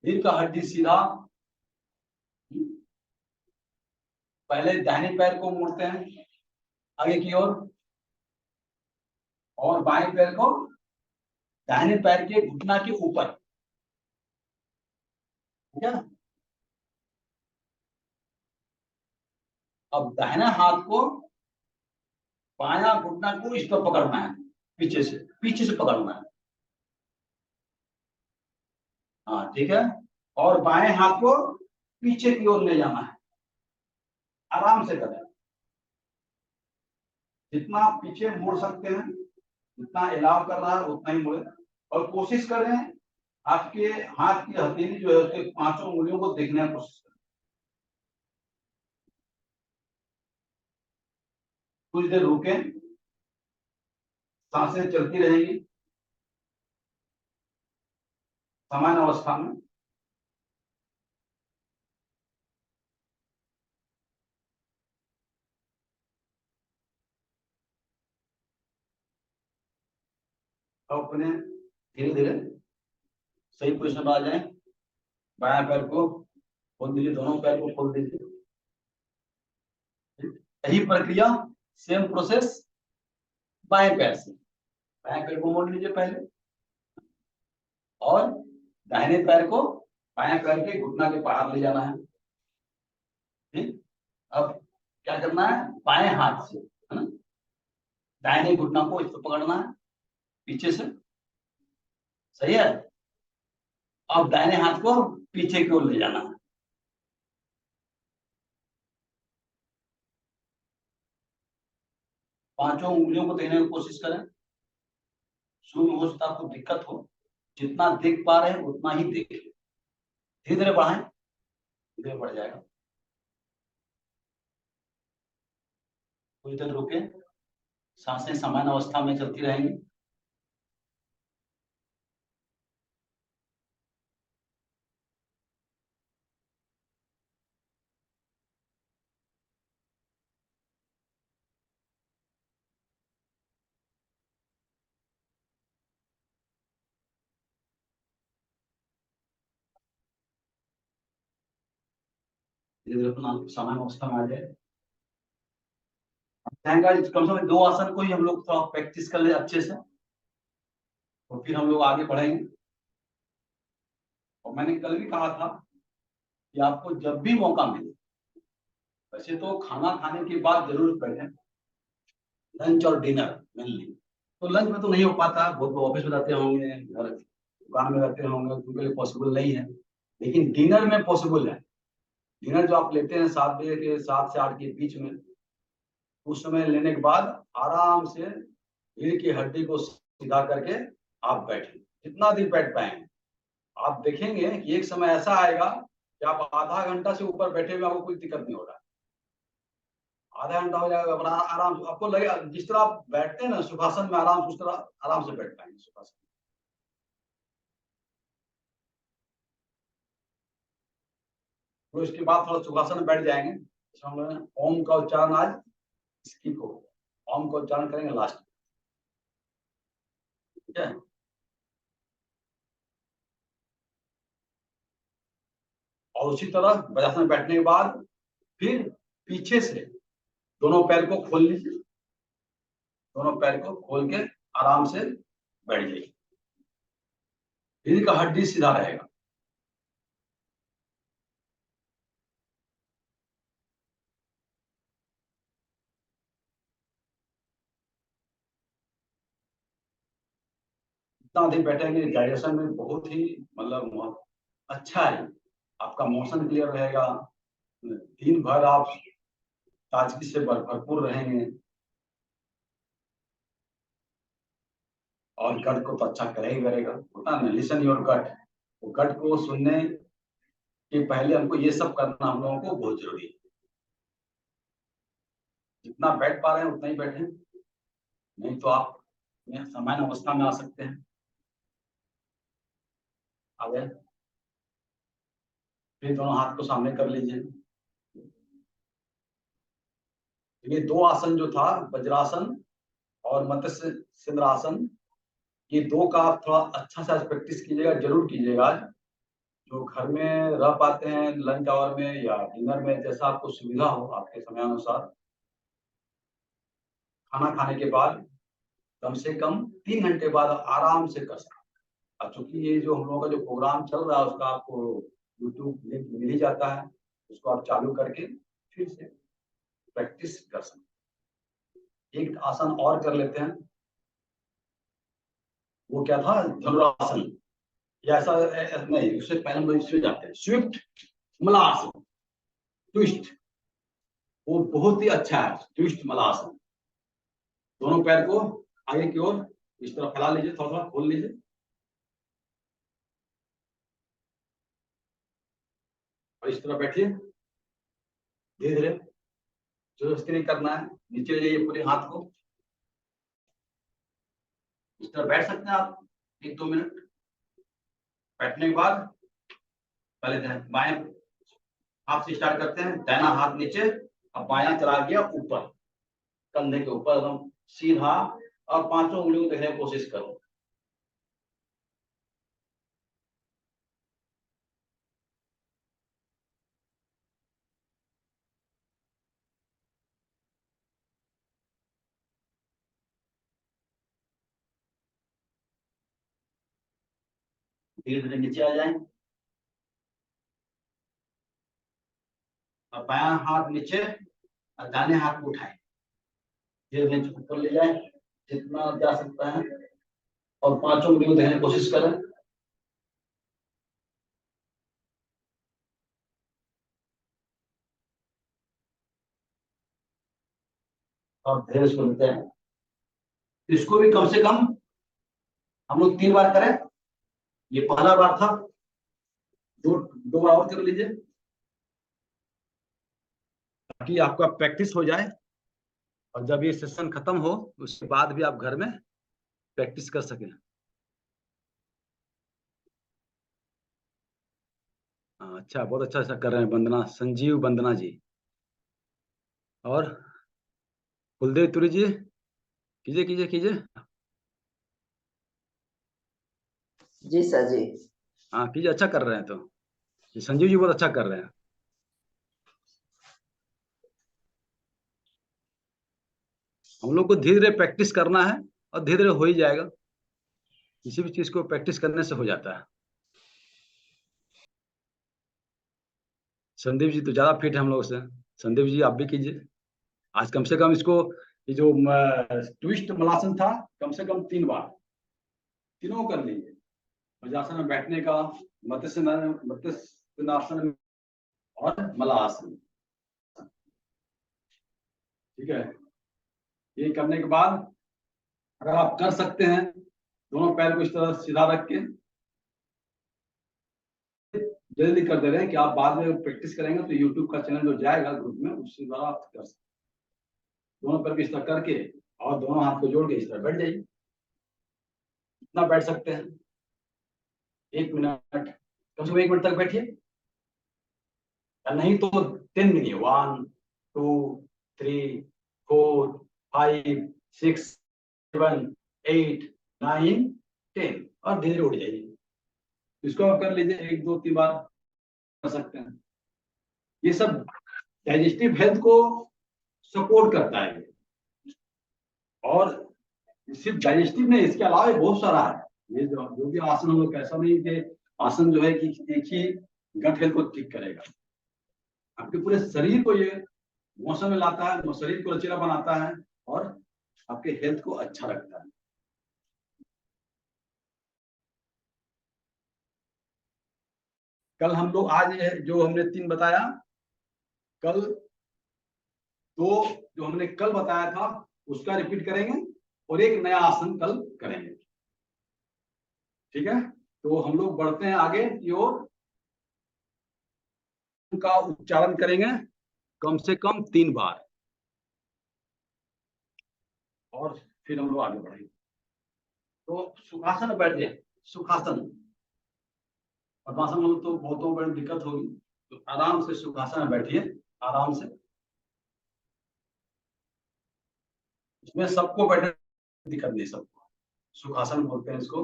रीढ़ का हड्डी सीधा। पहले दाहिने पैर को मोड़ते हैं आगे की ओर, और बाएं पैर को दाहिने पैर के घुटना के ऊपर, ठीक है। अब दाहिना हाथ को बायां घुटना को इस पर पकड़ना है, पीछे से पकड़ना है। हाँ ठीक है। और बाएं हाथ को पीछे की ओर ले जाना है, आराम से करें। जितना आप पीछे मोड़ सकते हैं, जितना अलाउ कर रहा है उतना ही मोड़े, और कोशिश करें आपके हाथ की हथेली जो है उसके 5 उंगलियों को देखने की कोशिश करें। कुछ देर रुके, सांसें चलती रहेंगी सामान्य अवस्था में। और अपने धीरे धीरे सही पोजिशन में आ जाए। बायां पैर को खोल दीजिए, दोनों पैर को खोल दीजिए। यही प्रक्रिया, सेम प्रोसेस बाएं पैर से। बाएं पैर को मोड़ लीजिए पहले, और दाहिने पैर को बाएं पैर के घुटना के बाहर ले जाना है। ठीक। अब क्या करना है? बाएं हाथ से, है ना, दाहिने घुटना को इस पर पकड़ना है पीछे से, सही है। अब दाहिने हाथ को पीछे की ओर ले जाना है। पांचों उंगलियों को देखने की कोशिश करें। शुरू में हो सकता है आपको दिक्कत हो, जितना देख पा रहे हैं उतना ही देखें। धीरे धीरे बढ़ाएं, धीरे बढ़ जाएगा। कुछ देर रुके, सांसें सामान्य अवस्था में चलती रहेंगी। धीरे धीरे अपना सामान्य अवस्था में आ जाए। कम से कम 2 आसन को ही हम लोग थोड़ा प्रैक्टिस कर ले अच्छे से, तो फिर हम लोग आगे बढ़ेंगे। और मैंने कल भी कहा था कि आपको जब भी मौका मिले, वैसे तो खाना खाने के बाद जरूर बैठें, लंच और डिनर मेनली। तो लंच में तो नहीं हो पाता, बहुत लोग ऑफिस में जाते होंगे, घर दुकान में रहते होंगे, उनके लिए पॉसिबल नहीं है, लेकिन डिनर में पॉसिबल है। डिनर जो आप लेते हैं 7 बजे के 7 से 8 के बीच में, उस समय लेने के बाद आराम से रीढ़ की हड्डी को सीधा करके आप बैठें, जितना देर बैठ पाएंगे। आप देखेंगे कि एक समय ऐसा आएगा कि आप आधा घंटा से ऊपर बैठे हुए आपको कोई दिक्कत नहीं हो रहा। आधा घंटा हो जाएगा, अपना आराम से आपको लगेगा, जिस तरह आप बैठते हैं ना सुखासन में आराम से, उस तरह आराम से बैठ पाएंगे सुखासन। तो इसके बाद थोड़ा सुखासन में बैठ जाएंगे। ओम का उच्चारण आज स्किप हो, ओम का उच्चारण करेंगे लास्ट, ठीक है। और उसी तरह वज्रासन में बैठने के बाद फिर पीछे से दोनों पैर को खोल लीजिए, दोनों पैर को खोल के आराम से बैठ जाइए। रीढ़ का हड्डी सीधा रहेगा, जितना अधिक बैठेंगे डाइजेशन में बहुत ही मतलब अच्छा है, आपका मोशन क्लियर रहेगा, दिन भर आप ताजगी से भरपूर रहेंगे और गट को तो अच्छा करे ही करेगा। होता ना, लिसन योर गट। तो गट को सुनने के पहले हमको ये सब करना हम लोगों को बहुत जरूरी है। जितना बैठ पा रहे हैं उतना ही बैठे, नहीं तो आप सामान्य अवस्था में आ सकते हैं। आगे फिर दोनों हाथ को सामने कर लीजिए। ये दो आसन जो था, वज्रासन और मत्स्य सिंहासन, ये दो का आप थोड़ा अच्छा से प्रैक्टिस कीजिएगा, जरूर कीजिएगा। आज जो घर में रह पाते हैं लंच आवर में या डिनर में, जैसा आपको सुविधा हो आपके समय अनुसार, खाना खाने के बाद कम से कम 3 घंटे बाद आराम से कर सकते हैं। चूंकि ये जो हम लोगों का जो प्रोग्राम चल रहा है उसका आपको यूट्यूब लिंक मिल ही जाता है, उसको आप चालू करके फिर से प्रैक्टिस कर सकते हैं। एक आसन और कर लेते हैं, वो क्या था, धनुरासन। या ऐसा नहीं, उससे पहले हम लोग इसमें जाते हैं, स्विफ्ट मलासन, ट्विस्ट। वो बहुत ही अच्छा है, ट्विस्ट मलासन। दोनों पैर को आगे की ओर इस तरह फैला लीजिए, थोड़ा थोड़ा खोल लीजिए और इस तरह बैठिए। धीरे धीरे जोर नहीं करना है, नीचे ले जाइए पूरे हाथ को। इस तरह बैठ सकते हैं आप 1-2 मिनट। बैठने के बाद पहले बाएं हाथ से स्टार्ट करते हैं, दाहिना हाथ नीचे, अब बायां चला गया ऊपर, कंधे के ऊपर एकदम सीधा, और 5 उंगलियों को देखने की कोशिश करो। धीरे धीरे नीचे आ जाए, और बायां हाथ नीचे और दाहिने हाथ को उठाएं, धीरे धीरे ऊपर ले जाए जितना जा सकता है, और 5 उंगलियों को देखने की कोशिश करें। और धीरे से लेते हैं। इसको भी कम से कम हम लोग 3 बार करें। ये पहला बार था, 2 बार और कर लीजिए ताकि आपका प्रैक्टिस हो जाए, और जब ये सेशन खत्म हो उसके बाद भी आप घर में प्रैक्टिस कर सकें। अच्छा, बहुत अच्छा ऐसा कर रहे हैं वंदना, संजीव वंदना जी। और कुलदेव तुरी जी, कीजिए कीजिए कीजिए। जी सर जी। हाँ कीजिए, अच्छा कर रहे हैं। तो ये संजीव जी बहुत अच्छा कर रहे हैं। हम लोग को धीरे धीरे प्रैक्टिस करना है, और धीरे धीरे हो ही जाएगा। किसी भी चीज को प्रैक्टिस करने से हो जाता है। संदीप जी तो ज्यादा फिट है हम लोग से। संदीप जी आप भी कीजिए। आज कम से कम इसको, ये जो ट्विस्ट मलासन था, कम से कम 3 बार, तीनों कर लीजिए। वज्रासन में बैठने का, मत्स्यासन और मलासन। ठीक है, ये करने के बाद अगर आप कर सकते हैं, दोनों पैर को इस तरह सीधा रख के जल्दी कर दे रहे हैं कि आप बाद में प्रैक्टिस करेंगे तो यूट्यूब का चैनल जो जाएगा ग्रुप में, उससे द्वारा आप कर सकते हैं। दोनों पैर को इस तरह करके और दोनों हाथ को जोड़ के इस तरह बैठ जाइए। इतना बैठ सकते हैं 1 मिनट, कम से कम 1 मिनट तक बैठिए, नहीं तो 10 मिनट, 1 2 3 4 5 6 7 8 9 10, और धीरे उठ जाइए। इसको आप कर लीजिए 1 2 3 बार कर सकते हैं। ये सब डाइजेस्टिव हेल्थ को सपोर्ट करता है, और सिर्फ डाइजेस्टिव नहीं, इसके अलावा बहुत सारा है। ये जो भी आसन हम लोग, ऐसा नहीं कि आसन जो है कि एक ही गट हेल्थ को ठीक करेगा, आपके पूरे शरीर को ये मौसम में लाता है, शरीर को लचीला बनाता है, और आपके हेल्थ को अच्छा रखता है। कल हम लोग, आज जो हमने 3 बताया, कल 2 जो हमने कल बताया था उसका रिपीट करेंगे और एक नया आसन कल करेंगे। ठीक है, तो हम लोग बढ़ते हैं आगे की ओर। उनका उच्चारण करेंगे कम से कम 3 बार और फिर हम लोग आगे बढ़ेंगे। तो सुखासन में बैठ जाए। सुखासन, पद्मासन में तो बहुतों बड़ी दिक्कत होगी, तो आराम से सुखासन में बैठिए, आराम से। इसमें सबको बैठने की दिक्कत नहीं, सबको सुखासन बोलते हैं इसको।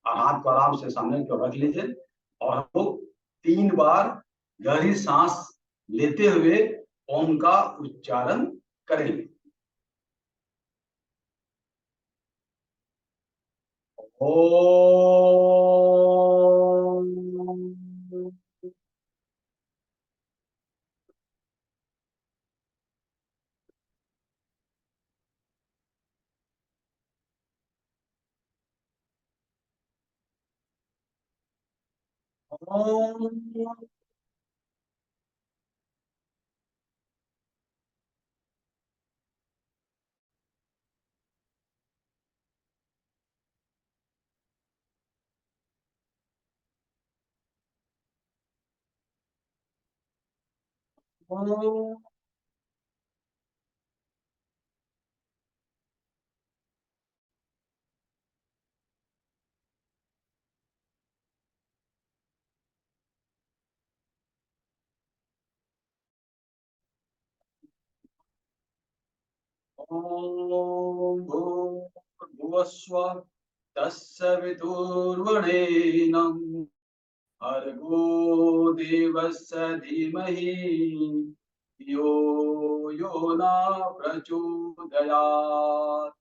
और हाथ को आराम से सामने की ओर रख लीजिए और हम लोग 3 बार गहरी सांस लेते हुए ओम का उच्चारण करेंगे। ओम। ओम। ओम। ओम भूर्भुवस्सुः तस्य वितुर्वरेण्यं भर्गो देवस्य धीमहि धियो यो न प्रचोदयात्।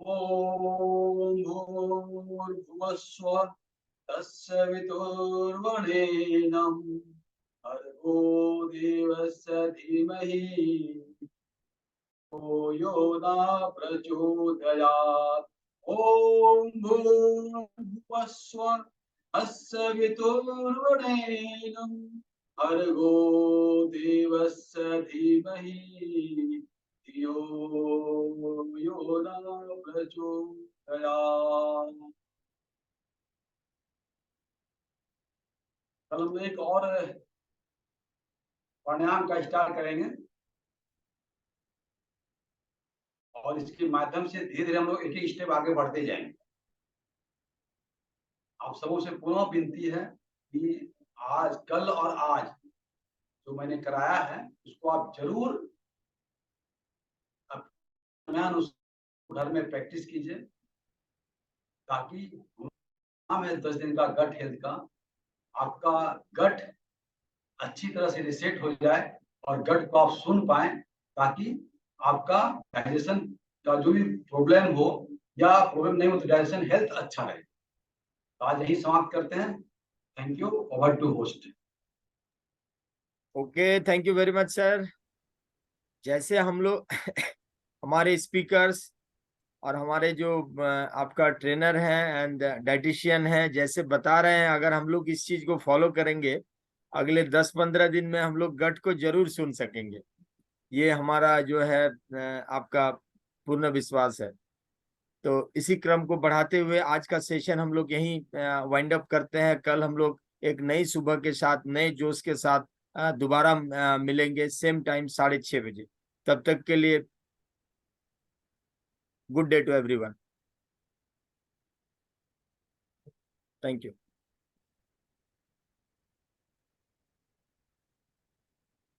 ओम भूर्भुवस्सुः तस्य वितुर्वरेण्यं भर्गो देवस्य धीमहि यो न प्रचोदयात्। ओम भूर्भुवस्सुः तस्य वितुर्वरेण्यं भर्गो देवस्य धीमहि धियो यो न प्रचोदयात्। कल हम एक और प्राणायाम का स्टार्ट करेंगे और इसके माध्यम से धीरे धीरे हम लोग एक एक स्टेप आगे बढ़ते जाएंगे। आप सबों से पुनः विनती है कि आज, कल और आज जो मैंने कराया है उसको आप जरूर उस घर में प्रैक्टिस कीजिए, ताकि नाम है 10 दिन का गट हेल्थ का, आपका गट अच्छी तरह से रिसेट हो जाए और गट को आप सुन पाए, ताकि आपका डाइजेशन का जो भी प्रॉब्लम हो या प्रॉब्लम नहीं हो तो डाइजेशन हेल्थ अच्छा रहे। तो आज यही समाप्त करते हैं। Thank you. Over to host. Okay, thank you very much sir. जैसे हम लोग हमारे स्पीकर्स और हमारे जो आपका ट्रेनर है एंड डाइटिशियन है जैसे बता रहे हैं, अगर हम लोग इस चीज को फॉलो करेंगे अगले 10-15 दिन में हम लोग गट को जरूर सुन सकेंगे। ये हमारा जो है आपका पूर्ण विश्वास है। तो इसी क्रम को बढ़ाते हुए आज का सेशन हम लोग यहीं वाइंड अप करते हैं। कल हम लोग एक नई सुबह के साथ, नए जोश के साथ दोबारा मिलेंगे सेम टाइम 6:30 बजे। तब तक के लिए good day to everyone. Thank you.